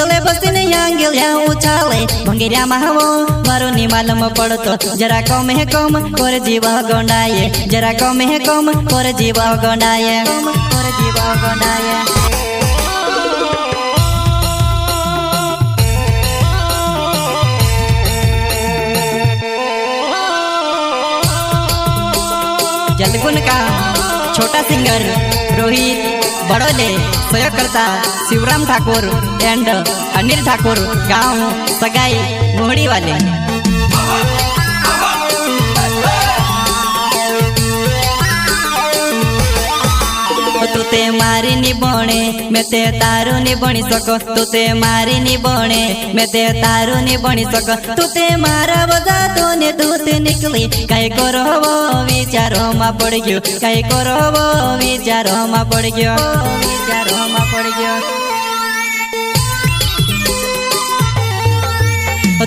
हिंदोले बसीने यांगिल्या उचाले भंगिऱ्या महावो मारो निमालम पड़तो जरा कम है कम कोर जीवा गोंडाये जरा कम है कम कोर जीवा गोंडाये कोर जीवा गोंडाये जलगुन का छोटा सिंगर रोहित बड़ोले सहयोगकर्ता शिवराम ठाकुर एंड अनिल ठाकुर गांव सगाई मोहड़ी वाले तू ते मारी नी बने मैं ते तारू नी बनी सको तू ते मारी नी बने मैं ते तारू नी बनी सको तू ते मारा बजा तो ने दूत निकली कई करो वो विचारो मा पड़ गयो कई करो वो विचारो मा पड़ गयो विचारो मा पड़ गयो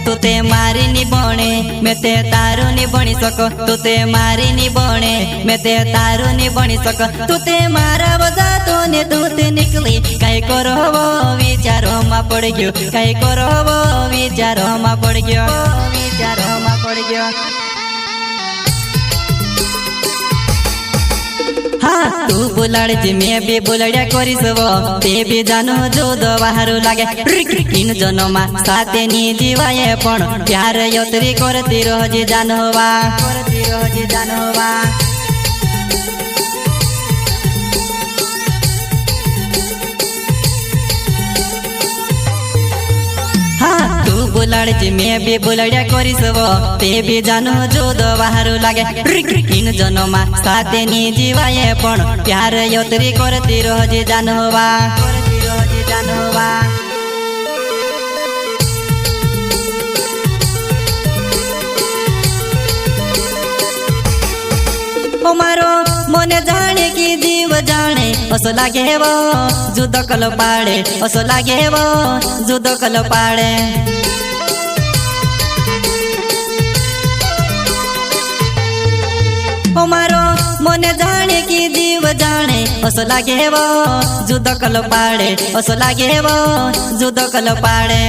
तू ते मारी नी बने मैं ते तारू नी बनी सको तू ते मारी नी बने मैं ते तारू नी बनी सको तू ते मारा बजा तो ने दूत निकली कई करो वो विचारो मा पड़ गयो कई करो वो विचारो मा पड़ गयो विचारो मा पड़ गयो हाँ तू बुलाड़ जी मैं भी बुलाड़िया करीस वो ते भी जानो जो दो बाहर लागे इन जनमा साथे नी जीवाए पण प्यार योतरी करती रोजी जानवा करती रोजी जानवा हाँ तू बुलाड़ जी मैं भी बुलाड़िया करीस वो ते भी जानो जो दो बाहर लागे इन जनमा साथे नी जीवाए पण प्यार योतरी करती रोजी जानवा करती रोजी जानवा ओ मारो मोने जाने की जीव जाने असो लागे वो जुदो कलो पाड़े असो लागे वो जुदो कलो पाड़े ओ मारो मोने जाने की जीव जाने असो लागे वो जुदो कलो पाड़े असो लागे वो जुदो कलो पाड़े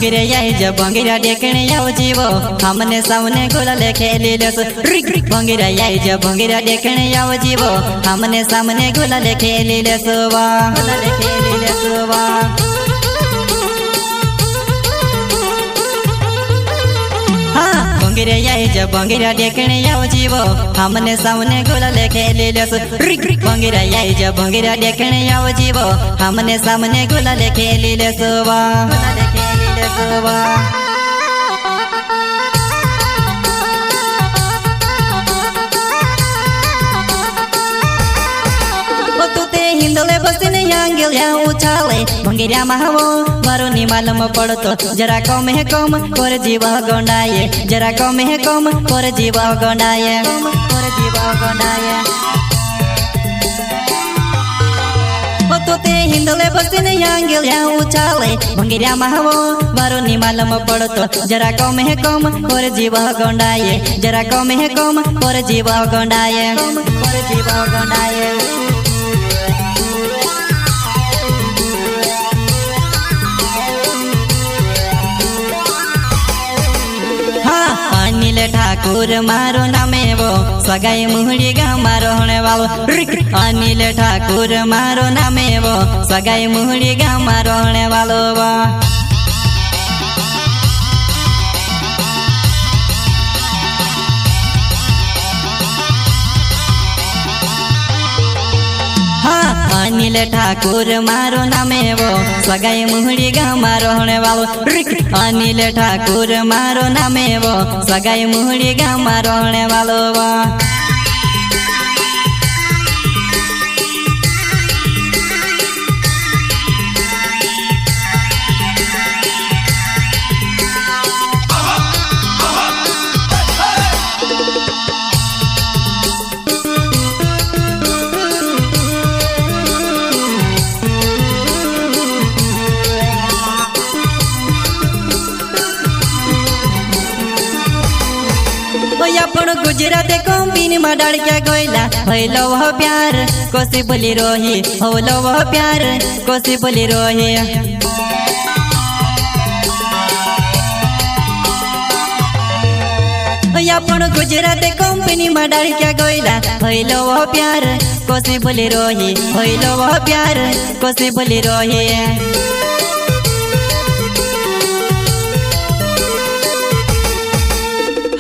भंगिरा आई जब भंगिरा देखने आओ जीवो हमने सामने गोला लेके ले ले भंगिरा आई जब भंगिरा देखने आओ जीवो हमने सामने गोला लेके ले ले सोवा गोला लेके ले ले सोवा हाँ भंगिरा आई जब भंगिरा देखने आओ जीवो हमने सामने गोला लेके ले ले भंगिरा आई जब भंगिरा देखने आओ जीवो हमने सामने गोला लेके ले ले सोवा गोला लेके तू ते हिंदोले बसीने यांगिल्या उचाले भंगिऱ्या महावो मारो निमालम पड़तो जरा कम है कम कोर जीवा गोंडाये जरा कम है कम कोर जीवा गोंडाये कोर जीवा गोंडाये तू ते हिंदोले बसीने यांगिल्या उचाले भंगिऱ्या महावो मारो निमालम पड़तो जरा कम है कम कोर जीवा गोंडाये जरा कम है कम कोर जीवा गोंडाये कोर जीवा गोंडाये अनिल ठाकुर मारो नामे वो सगाई मुहड़ी गाँव मारो होने वालो अनिल ठाकुर मारो नामे वो सगाई मुहड़ी गाँव मारो होने वालो वो अनिल ठाकुर मारो नामे वो सगाई मुहड़ी गाँव मारो होने वालो अनिल ठाकुर मारो नामे वो सगाई मुहड़ी गाँव मारो होने वालो वो पण गुजराती कंपनी में डाड़क्या गोयला होइलो वह प्यार कोसी बोली रोही होलो वह प्यार कोसी बोली रोही पण गुजराती कंपनी में डाड़क्या गोयला होइलो वह प्यार कोसी बोली रोही होइलो वह प्यार कोसी बोली रोही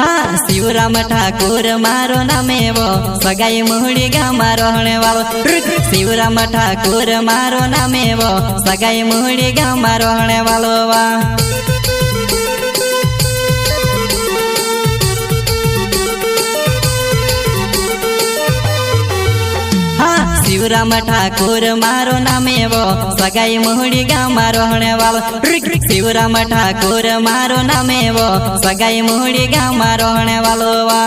हाँ शिवराम ठाकुर मारो नामे वो सगाई मुहड़ी गाम रहने वालो शिवराम ठाकुर मारो नामे वो सगाई मुहड़ी गाम रहने वालो वा शिवराम ठाकुर मारो नामे वो सगाई मुहड़ी गाम रहने वालो शिवराम ठाकुर मारो नामे वो सगाई मुहड़ी गाम रहने वालो वा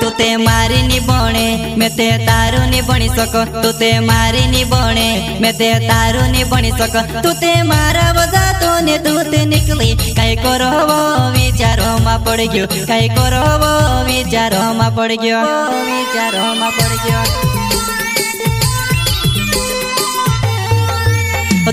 तू ते मारी नी बने मैं ते तारू नी बनी सको तू ते मारी नी बने मैं ते तारू नी बनी सको तू ते मारा बजा तो ने दूत निकली कई करो वो विचारो मा पड़ गयो कई करो वो विचारो मा पड़ गयो विचारो मा पड़ गयो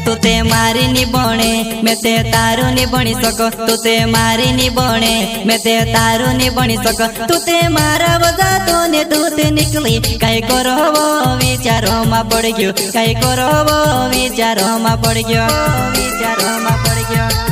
तू ते मारी नी बने मैं ते तारू नी बनी सको तू ते मारी नी बने मैं ते तारू नी बनी सको तू ते मारा बजा तो ने दूत निकली कई करो वो विचारो मा पड़ गयो कई करो वो विचारो मा पड़ गयो विचारो मा पड़ गयो।